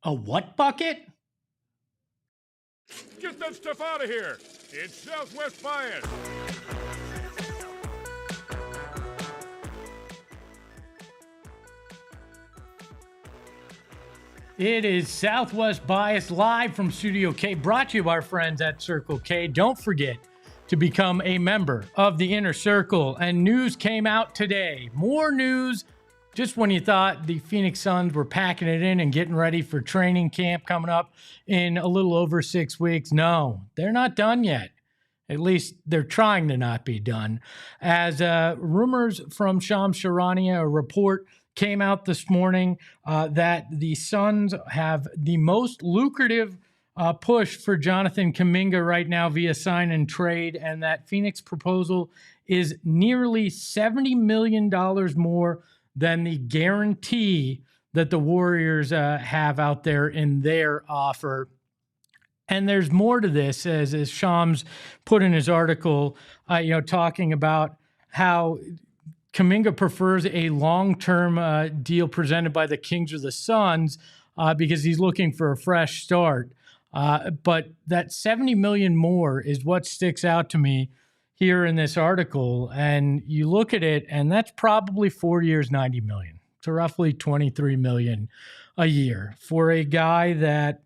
A what bucket? Get that stuff out of here. It's Southwest Bias. It is Southwest Bias live from Studio K, brought to you by our friends at Circle K. Don't forget to become a member of the Inner Circle. And news came out today. More news just when you thought the Phoenix Suns were packing it in and getting ready for training camp coming up in a little over 6 weeks. No, they're not done yet. At least they're trying to not be done. As rumors from Shams Charania, a report came out this morning that the Suns have the most lucrative push for Jonathan Kuminga right now via sign and trade, and that Phoenix proposal is nearly $70 million more than the guarantee that the Warriors have out there in their offer. And there's more to this, as Shams put in his article, talking about how Kuminga prefers a long-term deal presented by the Kings or the Suns because he's looking for a fresh start. But that $70 million more is what sticks out to me here in this article. And you look at it, and that's probably 4 years, $90 million. So roughly $23 million a year for a guy that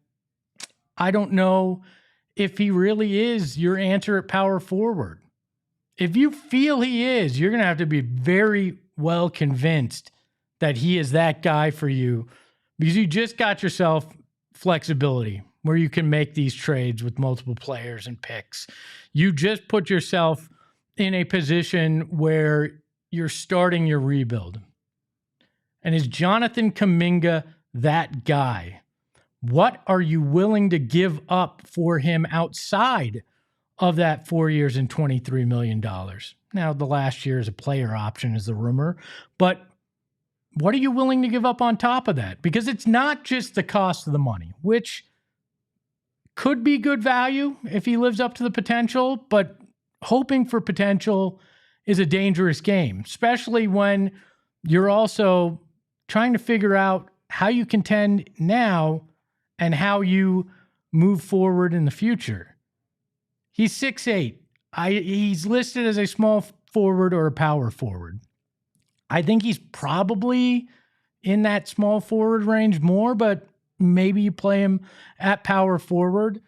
I don't know if he really is your answer at power forward. If you feel he is, you're going to have to be very well convinced that he is that guy for you, because you just got yourself flexibility where you can make these trades with multiple players and picks. You just put yourself in a position where you're starting your rebuild. And is Jonathan Kuminga that guy? What are you willing to give up for him outside of that 4 years and $23 million? Now, the last year is a player option, is the rumor, but what are you willing to give up on top of that? Because it's not just the cost of the money, which could be good value if he lives up to the potential, but hoping for potential is a dangerous game, especially when you're also trying to figure out how you contend now and how you move forward in the future. He's 6'8". He's listed as a small forward or a power forward. I think he's probably in that small forward range more, but maybe you play him at power forward.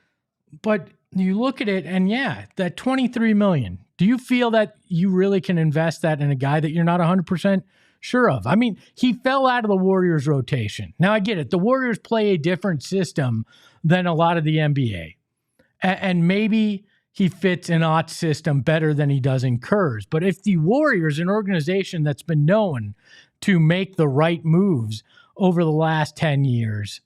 But you look at it, and yeah, that $23 million. Do you feel that you really can invest that in a guy that you're not 100% sure of? I mean, he fell out of the Warriors rotation. Now, I get it. The Warriors play a different system than a lot of the NBA. And maybe he fits in Ott's system better than he does in Kerr's. But if the Warriors, an organization that's been known to make the right moves over the last 10 years,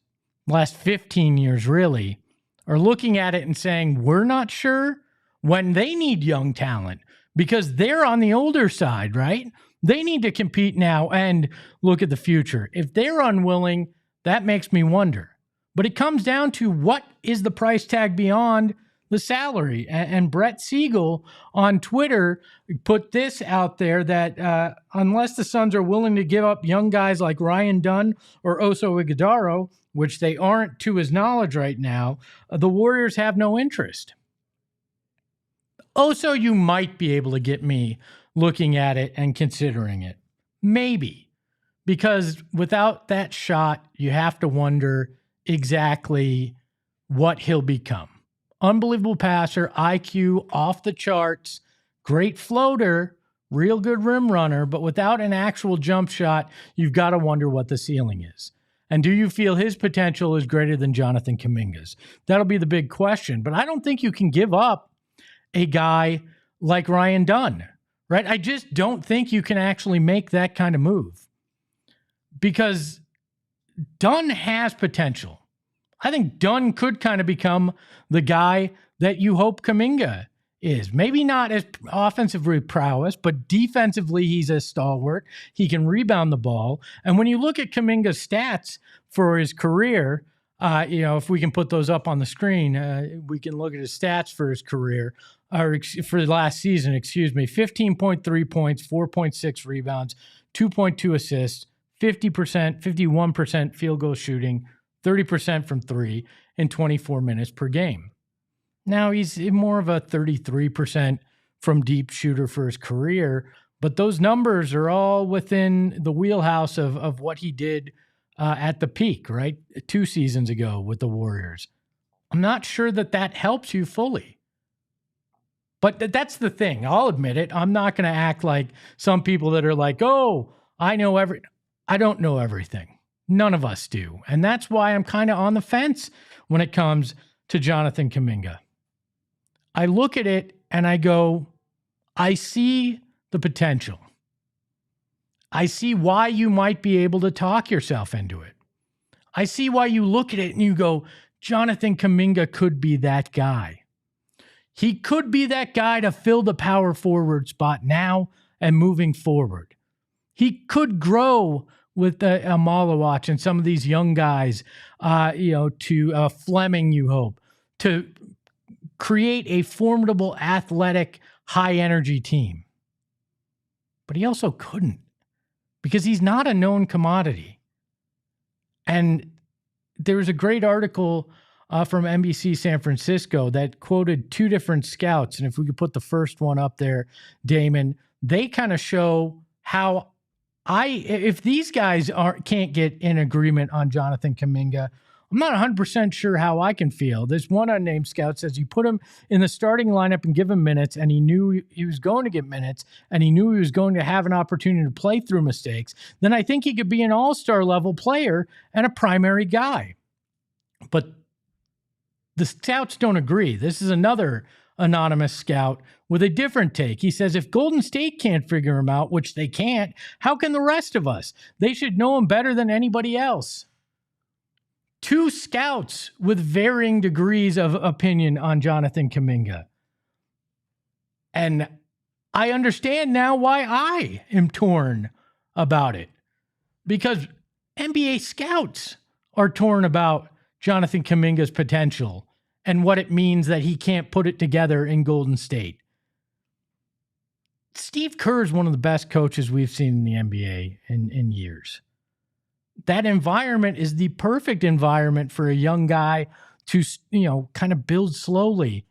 last 15 years really, are looking at it and saying, we're not sure, when they need young talent because they're on the older side, right? They need to compete now and look at the future. If they're unwilling, that makes me wonder. But it comes down to what is the price tag beyond the salary. And Brett Siegel on Twitter put this out there that unless the Suns are willing to give up young guys like Ryan Dunn or Oso Ighodaro, which they aren't to his knowledge right now, the Warriors have no interest. Oso, you might be able to get me looking at it and considering it. Maybe. Because without that shot, you have to wonder exactly what he'll become. Unbelievable passer, IQ off the charts, great floater, real good rim runner, but without an actual jump shot, you've got to wonder what the ceiling is. And do you feel his potential is greater than Jonathan Kuminga's? That'll be the big question. But I don't think you can give up a guy like Ryan Dunn, right? I just don't think you can actually make that kind of move because Dunn has potential. I think Dunn could kind of become the guy that you hope Kuminga is. Maybe not as offensively prowess, but defensively he's a stalwart. He can rebound the ball. And when you look at Kuminga's stats for his career, if we can put those up on the screen, we can look at his stats for his career, or for the last season, 15.3 points, 4.6 rebounds, 2.2 assists, 50%, 51% field goal shooting, 30% from three in 24 minutes per game. Now he's more of a 33% from deep shooter for his career, but those numbers are all within the wheelhouse of what he did at the peak, right? 2 seasons ago with the Warriors. I'm not sure that helps you fully. But that's the thing. I'll admit it. I'm not going to act like some people that are like, oh, I don't know everything. None of us do. And that's why I'm kind of on the fence when it comes to Jonathan Kuminga. I look at it and I go, I see the potential. I see why you might be able to talk yourself into it. I see why you look at it and you go, Jonathan Kuminga could be that guy. He could be that guy to fill the power forward spot now and moving forward. He could grow with a Malawach and some of these young guys, to Fleming, you hope, to create a formidable, athletic, high-energy team. But he also couldn't, because he's not a known commodity. And there was a great article from NBC San Francisco that quoted 2 different scouts. And if we could put the first one up there, Damon, they kind of show how if these guys can't get in agreement on Jonathan Kuminga, I'm not 100% sure how I can feel. This one unnamed scout says you put him in the starting lineup and give him minutes, and he knew he was going to get minutes, and he knew he was going to have an opportunity to play through mistakes, then I think he could be an all-star level player and a primary guy. But the scouts don't agree. This is another anonymous scout with a different take. He says, if Golden State can't figure him out, which they can't, how can the rest of us? They should know him better than anybody else. 2 scouts with varying degrees of opinion on Jonathan Kuminga. And I understand now why I am torn about it. Because NBA scouts are torn about Jonathan Kuminga's potential and what it means that he can't put it together in Golden State. Steve Kerr is one of the best coaches we've seen in the NBA in years. That environment is the perfect environment for a young guy to, kind of build slowly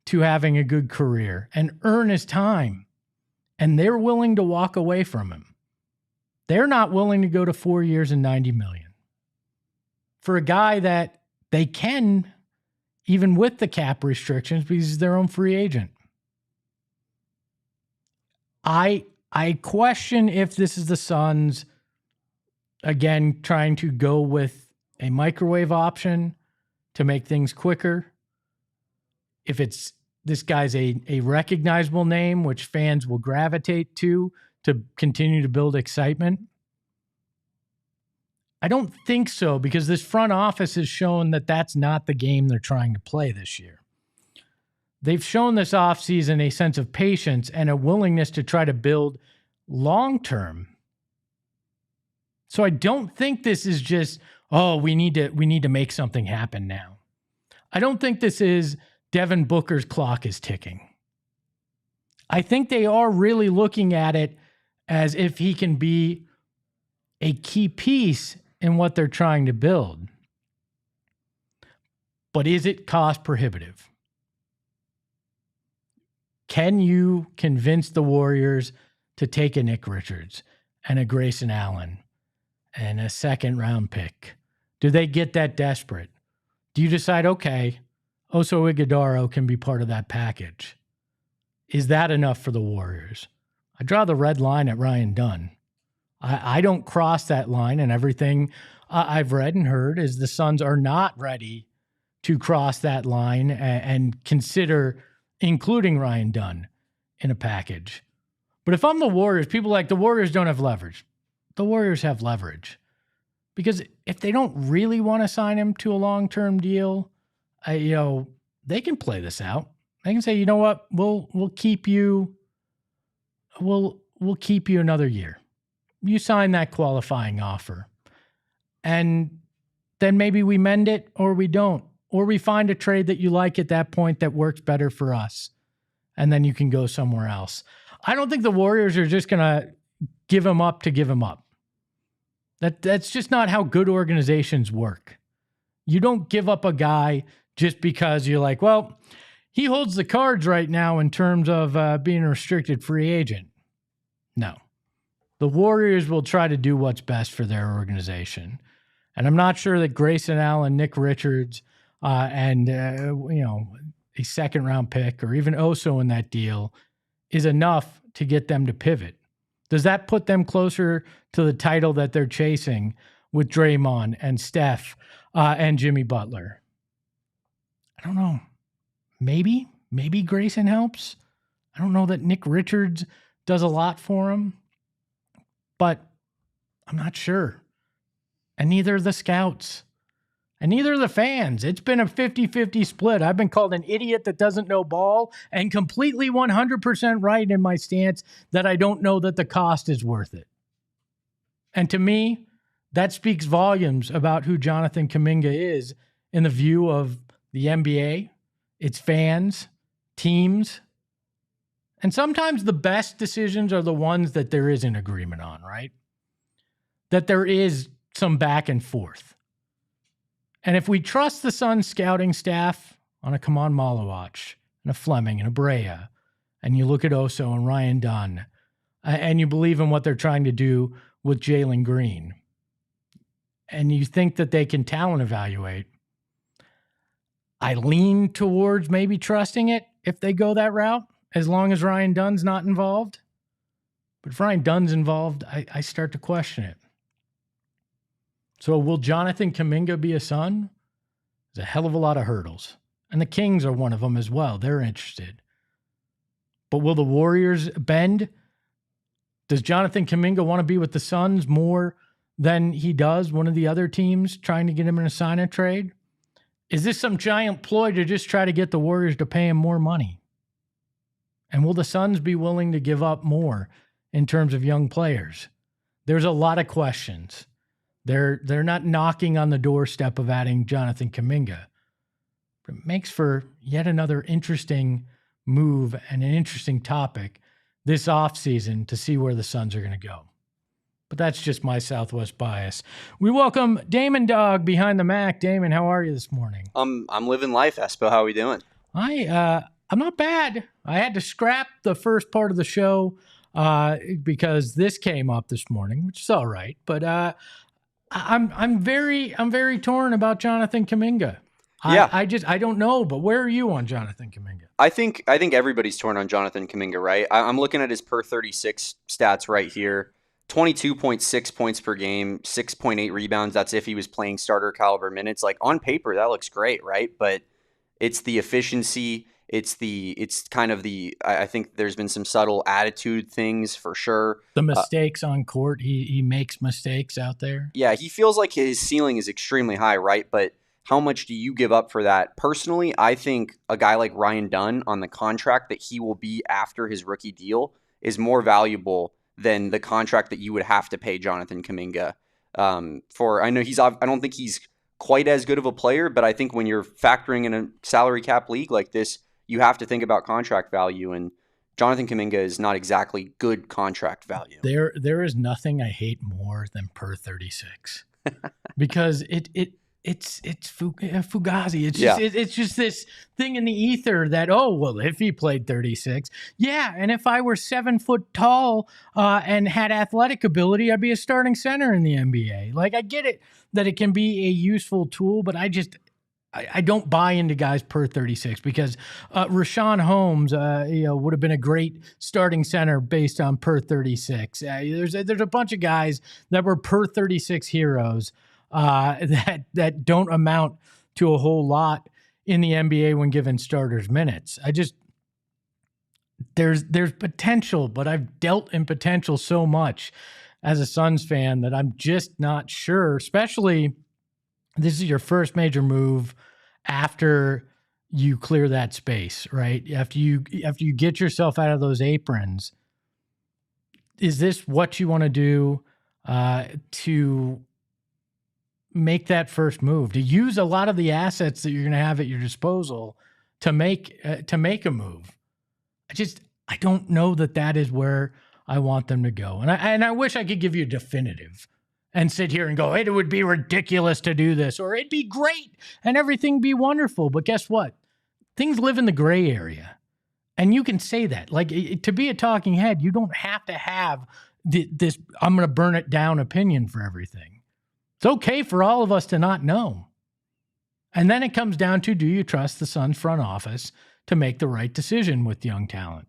to having a good career and earn his time. And they're willing to walk away from him. They're not willing to go to 4 years and $90 million for a guy that they can, even with the cap restrictions, because he's their own free agent. I question if this is the Suns, again, trying to go with a microwave option to make things quicker. If it's this guy's a recognizable name, which fans will gravitate to continue to build excitement. I don't think so, because this front office has shown that that's not the game they're trying to play this year. They've shown this offseason a sense of patience and a willingness to try to build long-term. So I don't think this is just, we need to make something happen now. I don't think this is Devin Booker's clock is ticking. I think they are really looking at it as if he can be a key piece in what they're trying to build. But is it cost prohibitive? Can you convince the Warriors to take a Nick Richards and a Grayson Allen and a second-round pick? Do they get that desperate? Do you decide, okay, Oso Iguodala can be part of that package? Is that enough for the Warriors? I draw the red line at Ryan Dunn. I don't cross that line, and everything I've read and heard is the Suns are not ready to cross that line and consider including Ryan Dunn in a package. But if I'm the Warriors, people like the Warriors don't have leverage. The Warriors have leverage. Because if they don't really want to sign him to a long-term deal, they can play this out. They can say, you know what, we'll keep you. We'll keep you another year. You sign that qualifying offer, and then maybe we mend it or we don't, or we find a trade that you like at that point that works better for us, and then you can go somewhere else. I don't think the Warriors are just gonna give him up to give him up. That's just not how good organizations work. You don't give up a guy just because you're like, well, he holds the cards right now in terms of being a restricted free agent. No. The Warriors will try to do what's best for their organization. And I'm not sure that Grayson Allen, Nick Richards, and a second-round pick or even Oso in that deal is enough to get them to pivot. Does that put them closer to the title that they're chasing with Draymond and Steph and Jimmy Butler? I don't know. Maybe Grayson helps. I don't know that Nick Richards does a lot for him, but I'm not sure. And neither are the scouts. And neither are the fans. It's been a 50-50 split. I've been called an idiot that doesn't know ball and completely 100% right in my stance that I don't know that the cost is worth it. And to me, that speaks volumes about who Jonathan Kuminga is in the view of the NBA, its fans, teams. And sometimes the best decisions are the ones that there is an agreement on, right? That there is some back and forth. And if we trust the Suns scouting staff on a Kaman Malawach and a Fleming and a Brea, and you look at Oso and Ryan Dunn, and you believe in what they're trying to do with Jalen Green, and you think that they can talent evaluate, I lean towards maybe trusting it if they go that route, as long as Ryan Dunn's not involved. But if Ryan Dunn's involved, I start to question it. So will Jonathan Kuminga be a Sun? There's a hell of a lot of hurdles. And the Kings are one of them as well. They're interested. But will the Warriors bend? Does Jonathan Kuminga want to be with the Suns more than he does one of the other teams trying to get him in a sign-and trade? Is this some giant ploy to just try to get the Warriors to pay him more money? And will the Suns be willing to give up more in terms of young players? There's a lot of questions. They're not knocking on the doorstep of adding Jonathan Kuminga. But it makes for yet another interesting move and an interesting topic this offseason to see where the Suns are going to go. But that's just my Southwest bias. We welcome Damon Dog behind the Mac. Damon, how are you this morning? I'm living life, Espo. How are we doing? I'm not bad. I had to scrap the first part of the show because this came up this morning, which is all right. But I'm very torn about Jonathan Kuminga. I don't know, but where are you on Jonathan Kuminga? I think everybody's torn on Jonathan Kuminga, right? I'm looking at his per 36 stats right here. 22.6 points per game, 6.8 rebounds. That's if he was playing starter caliber minutes. Like on paper, that looks great, right? But it's the efficiency. It's kind of I think there's been some subtle attitude things for sure. The mistakes on court, he makes mistakes out there. Yeah, he feels like his ceiling is extremely high, right? But how much do you give up for that? Personally, I think a guy like Ryan Dunn on the contract that he will be after his rookie deal is more valuable than the contract that you would have to pay Jonathan Kuminga. I know I don't think he's quite as good of a player, but I think when you're factoring in a salary cap league like this, you have to think about contract value, and Jonathan Kuminga is not exactly good contract value. There is nothing I hate more than per 36 because it's fugazi. It's just this thing in the ether that, oh, well, if he played 36, yeah, and if I were 7 foot tall and had athletic ability, I'd be a starting center in the NBA. Like, I get it that it can be a useful tool, but I don't buy into guys per 36 because Rashawn Holmes, would have been a great starting center based on per 36. There's a bunch of guys that were per 36 heroes that don't amount to a whole lot in the NBA when given starters minutes. There's potential, but I've dealt in potential so much as a Suns fan that I'm just not sure, especially this is your first major move after you clear that space, right? After you get yourself out of those aprons. Is this what you want to do to make that first move, to use a lot of the assets that you're going to have at your disposal to make a move? I don't know that is where I want them to go. And I wish I could give you a definitive and sit here and go, hey, it would be ridiculous to do this, or it'd be great and everything be wonderful. But guess what? Things live in the gray area. And you can say that. Like, to be a talking head, you don't have to have this I'm going to burn it down opinion for everything. It's okay for all of us to not know. And then it comes down to, do you trust the Suns front office to make the right decision with young talent?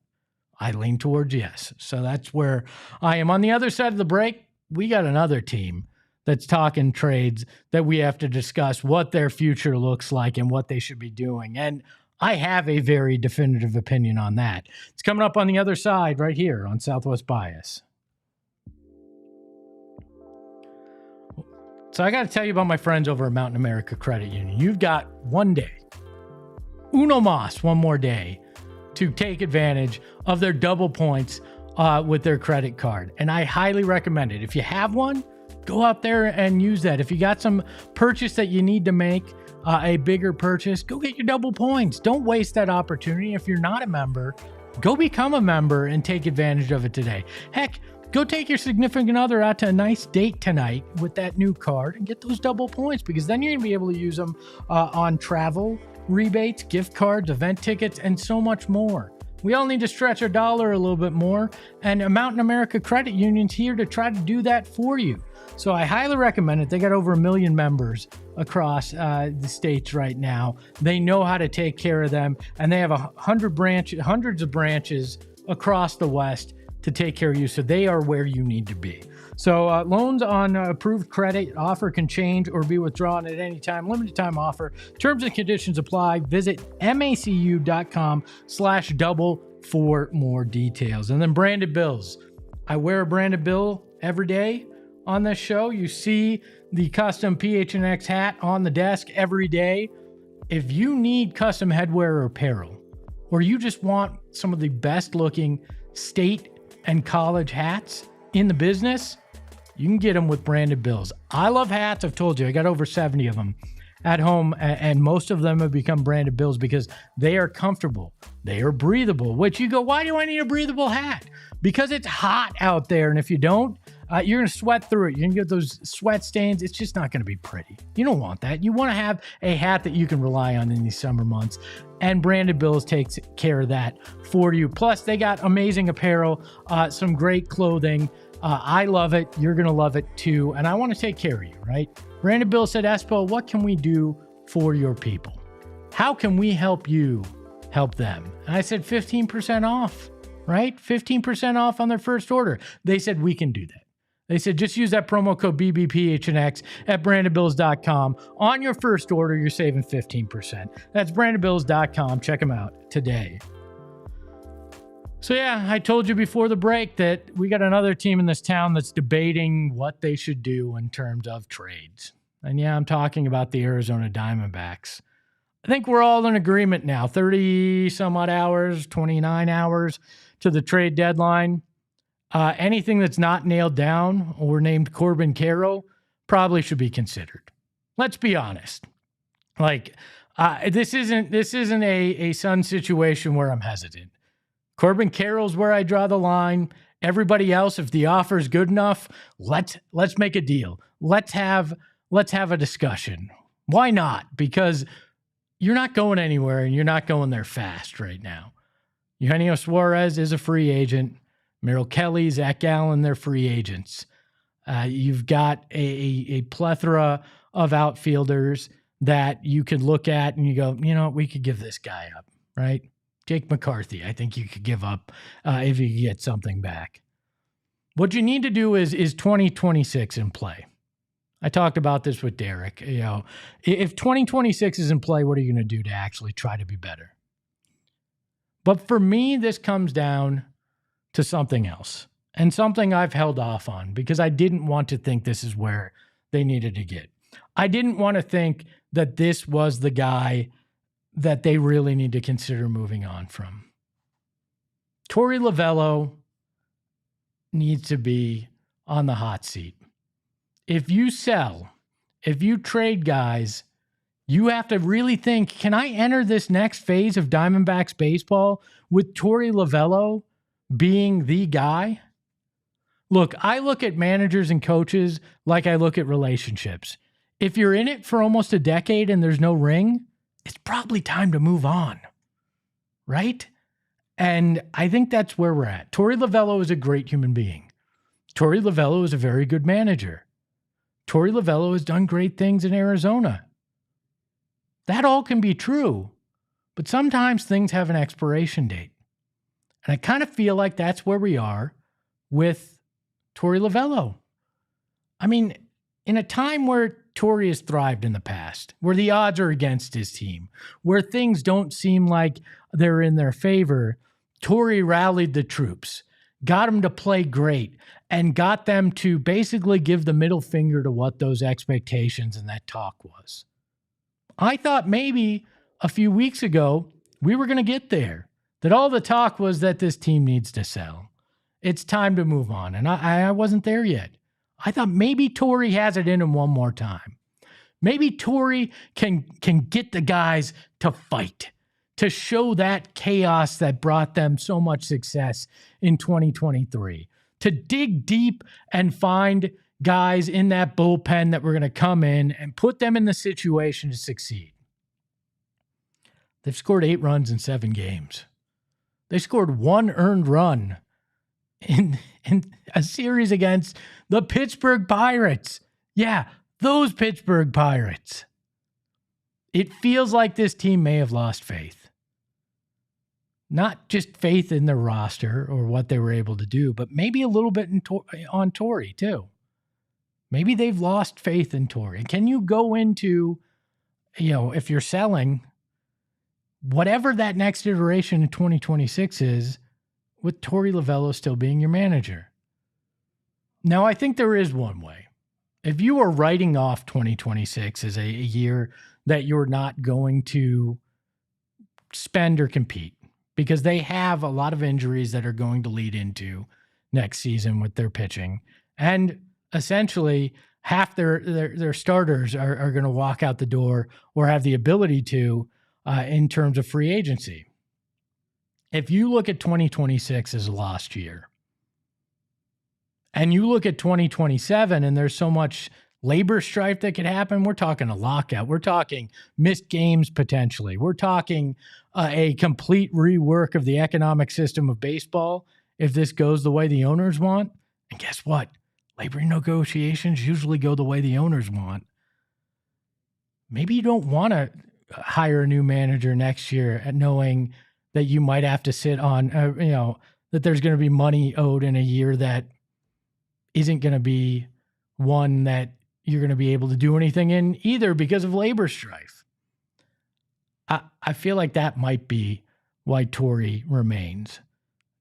I lean towards yes. So that's where I am. On the other side of the break, we got another team that's talking trades that we have to discuss what their future looks like and what they should be doing. And I have a very definitive opinion on that. It's coming up on the other side right here on Southwest Bias. So I got to tell you about my friends over at Mountain America Credit Union. You've got one day, uno mas, one more day, to take advantage of their double points with their credit card. And I highly recommend it. If you have one, go out there and use that. If you got some purchase that you need to make, a bigger purchase, go get your double points. Don't waste that opportunity. If you're not a member, go become a member and take advantage of it today. Heck, go take your significant other out to a nice date tonight with that new card and get those double points, because then you're going to be able to use them on travel, rebates, gift cards, event tickets, and so much more. We all need to stretch our dollar a little bit more, and a Mountain America Credit Union's here to try to do that for you. So I highly recommend it. They got over 1 million members across the states right now. They know how to take care of them, and they have hundreds of branches across the West to take care of you. So they are where you need to be. So loans on approved credit offer can change or be withdrawn at any time. Limited time offer. Terms and conditions apply. Visit macu.com/double for more details. And then branded bills. I wear a branded bill every day on this show. You see the custom PHNX hat on the desk every day. If you need custom headwear or apparel, or you just want some of the best looking state and college hats in the business, you can get them with branded bills. I love hats. I've told you, I got over 70 of them at home, and most of them have become branded bills because they are comfortable. They are breathable, which you go, why do I need a breathable hat? Because it's hot out there, and if you don't, you're going to sweat through it. You're going to get those sweat stains. It's just not going to be pretty. You don't want that. You want to have a hat that you can rely on in these summer months, and Branded Bills takes care of that for you. Plus, they got amazing apparel, some great clothing. I love it. You're going to love it too, and I want to take care of you, right? Branded Bill said, Espo, what can we do for your people? How can we help you help them? And I said 15% off, right? 15% off on their first order. They said, we can do that. They said, just use that promo code BBPHNX at brandedbills.com. On your first order, you're saving 15%. That's brandedbills.com. Check them out today. So yeah, I told you before the break that we got another team in this town that's debating what they should do in terms of trades. And yeah, I'm talking about the Arizona Diamondbacks. I think we're all in agreement now. 30 some odd hours, 29 hours to the trade deadline. Anything that's not nailed down or named Corbin Carroll probably should be considered. Let's be honest. Like, this isn't a Sun situation where I'm hesitant. Corbin Carroll's where I draw the line. Everybody else, if the offer is good enough, let's make a deal. Let's have a discussion. Why not? Because you're not going anywhere, and you're not going there fast right now. Eugenio Suarez is a free agent. Merrill Kelly, Zach Gallen, they're free agents. You've got a plethora of outfielders that you could look at and you go, you know, we could give this guy up, right? Jake McCarthy, I think you could give up if you get something back. What you need to do is 2026 in play. I talked about this with Derek. You know, if 2026 is in play, what are you going to do to actually try to be better? But for me, this comes down to something else. and something I've held off on because I didn't want to think this is where they needed to get. I didn't want to think that this was the guy that they really need to consider moving on from. Torey Lovullo needs to be on the hot seat. If you sell, if you trade guys, you have to really think, can I enter this next phase of Diamondbacks baseball with Torey Lovullo being the guy? Look, I look at managers and coaches like I look at relationships. If you're in it for almost a decade and there's no ring, it's probably time to move on, right? And I think that's where we're at. Torey Lovullo is a great human being. Torey Lovullo is a very good manager. Torey Lovullo has done great things in Arizona. That all can be true, but sometimes things have an expiration date. And I kind of feel like that's where we are with Torey Lovullo. I mean, in a time where Torey has thrived in the past, where the odds are against his team, where things don't seem like they're in their favor, Torey rallied the troops, got them to play great, and got them to basically give the middle finger to what those expectations and that talk was. I thought maybe a few weeks ago we were going to get there, that all the talk was that this team needs to sell. It's time to move on. And I wasn't there yet. I thought maybe Torey has it in him one more time. Maybe Torey can get the guys to fight, to show that chaos that brought them so much success in 2023, to dig deep and find guys in that bullpen that were going to come in and put them in the situation to succeed. They've scored 8 runs in 7 games. They scored 1 earned run in a series against the Pittsburgh Pirates. Yeah, those Pittsburgh Pirates. It feels like this team may have lost faith. Not just faith in their roster or what they were able to do, but maybe a little bit on Torey too. Maybe they've lost faith in Torey. Can you go into, if you're selling, whatever that next iteration in 2026 is, with Torey Lovullo still being your manager? Now, I think there is one way. If you are writing off 2026 as a year that you're not going to spend or compete, because they have a lot of injuries that are going to lead into next season with their pitching, and essentially half their starters are going to walk out the door or have the ability to in terms of free agency. If you look at 2026 as a lost year, and you look at 2027 and there's so much labor strife that could happen, we're talking a lockout. We're talking missed games potentially. We're talking a complete rework of the economic system of baseball if this goes the way the owners want. And guess what? Labor negotiations usually go the way the owners want. Maybe you don't want to hire a new manager next year knowing that you might have to sit on, that there's going to be money owed in a year that isn't going to be one that you're going to be able to do anything in either because of labor strife. I feel like that might be why Torey remains.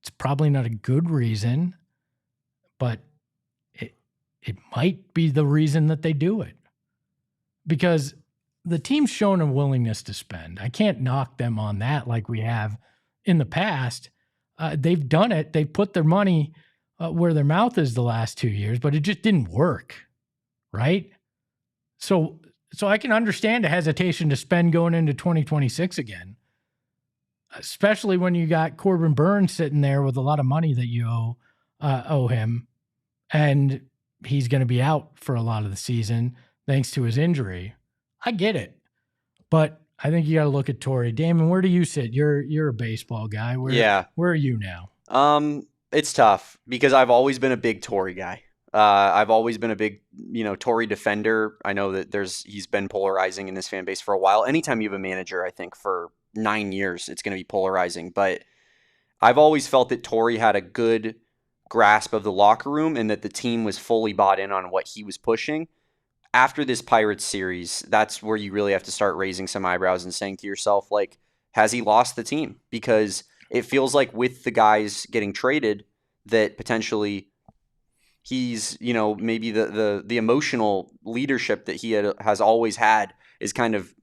It's probably not a good reason, but it might be the reason that they do it. Because the team's shown a willingness to spend. I can't knock them on that like we have in the past. They've done it. They've put their money where their mouth is the last 2 years, but it just didn't work, right? So I can understand a hesitation to spend going into 2026 again, especially when you got Corbin Burns sitting there with a lot of money that you owe him, and he's going to be out for a lot of the season thanks to his injury. I get it, but I think you got to look at Torey. Damon, where do you sit? You're a baseball guy. Where are you now? It's tough because I've always been a big Torey guy. I've always been a big, Torey defender. I know that he's been polarizing in this fan base for a while. Anytime you have a manager, I think for 9 years, it's going to be polarizing. But I've always felt that Torey had a good grasp of the locker room and that the team was fully bought in on what he was pushing. After this Pirates series, that's where you really have to start raising some eyebrows and saying to yourself, like, has he lost the team? Because it feels like with the guys getting traded, that potentially he's, maybe the emotional leadership that he has always had is kind of,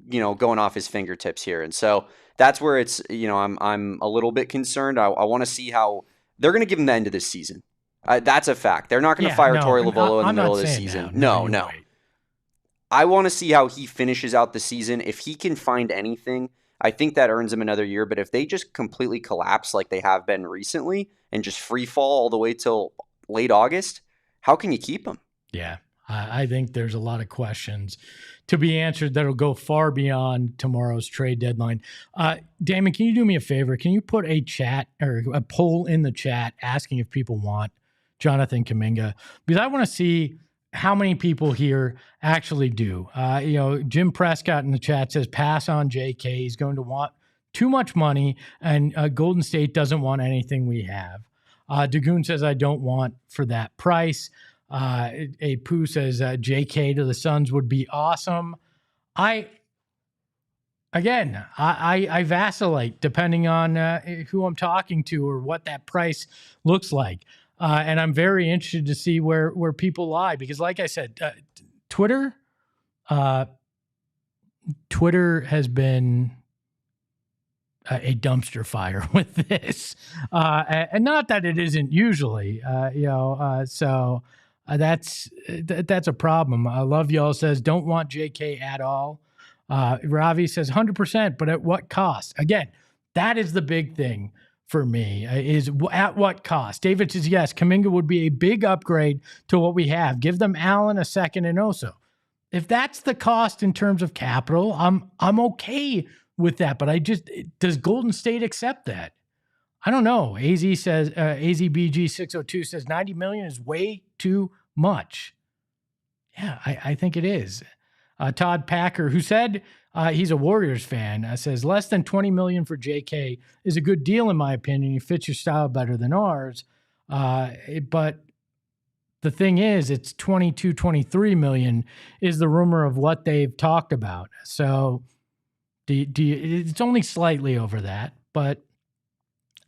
going off his fingertips here. And so that's where it's, I'm a little bit concerned. I want to see how they're going to give him the end of this season. That's a fact. They're not going to fire Torey Lovullo in the middle of the season. No. Right. I want to see how he finishes out the season. If he can find anything, I think that earns him another year. But if they just completely collapse like they have been recently and just free fall all the way till late August, how can you keep him? Yeah, I think there's a lot of questions to be answered that'll go far beyond tomorrow's trade deadline. Damon, can you do me a favor? Can you put a chat or a poll in the chat asking if people want Jonathan Kuminga? Because I want to see how many people here actually do. Jim Prescott in the chat says pass on JK. He's going to want too much money, and Golden State doesn't want anything we have. Dagoon says I don't want for that price. A Pooh says JK to the Suns would be awesome. I vacillate depending on who I'm talking to or what that price looks like. And I'm very interested to see where people lie, because like I said, Twitter has been a dumpster fire with this. And not that it isn't usually, so that's a problem. Love y'all says, don't want JK at all. Ravi says 100%, but at what cost? Again, that is the big thing for me, is at what cost? David says, yes, Kuminga would be a big upgrade to what we have. Give them Allen a second and Oso. If that's the cost in terms of capital, I'm okay with that. But does Golden State accept that? I don't know. AZ says, AZBG602 says $90 million is way too much. Yeah, I think it is. Todd Packer, who said he's a Warriors fan, says less than $20 million for JK is a good deal in my opinion. He fits your style better than ours. But the thing is, it's $22-23 million is the rumor of what they've talked about. So it's only slightly over that, but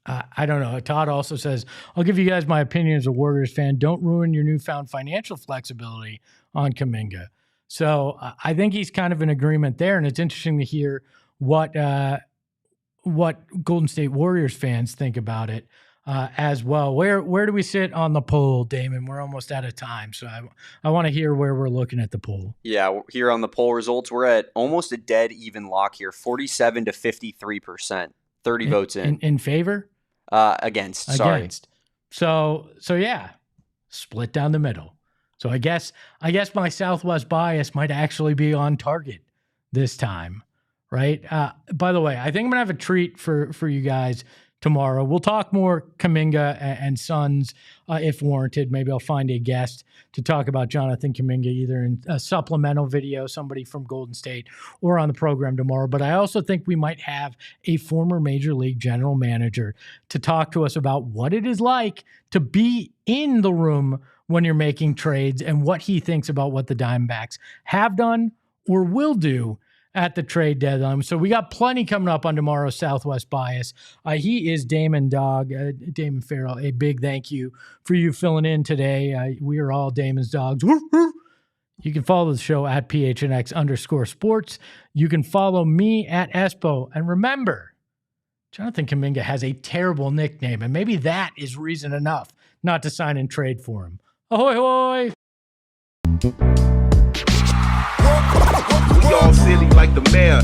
I don't know. Todd also says, I'll give you guys my opinion as a Warriors fan. Don't ruin your newfound financial flexibility on Kuminga. So I think he's kind of in agreement there, and it's interesting to hear what Golden State Warriors fans think about it as well. Where do we sit on the poll, Damon? We're almost out of time, so I want to hear where we're looking at the poll. Yeah, here on the poll results, we're at almost a dead even lock here, 47 to 53%, 30 votes in favor. Against. So yeah, split down the middle. So I guess my Southwest bias might actually be on target this time, right? By the way, I think I'm gonna have a treat for you guys tomorrow. We'll talk more Kuminga and Suns if warranted. Maybe I'll find a guest to talk about Jonathan Kuminga, either in a supplemental video, somebody from Golden State, or on the program tomorrow. But I also think we might have a former Major League general manager to talk to us about what it is like to be in the room when you're making trades and what he thinks about what the Diamondbacks have done or will do at the trade deadline. So we got plenty coming up on tomorrow's Southwest Bias. He is Damon Dog, Damon Farrell. A big thank you for you filling in today. We are all Damon's dogs. You can follow the show at PHNX_sports. You can follow me at Espo. And remember, Jonathan Kuminga has a terrible nickname, and maybe that is reason enough not to sign and trade for him. Ahoy, hoy! We all silly like the mayor.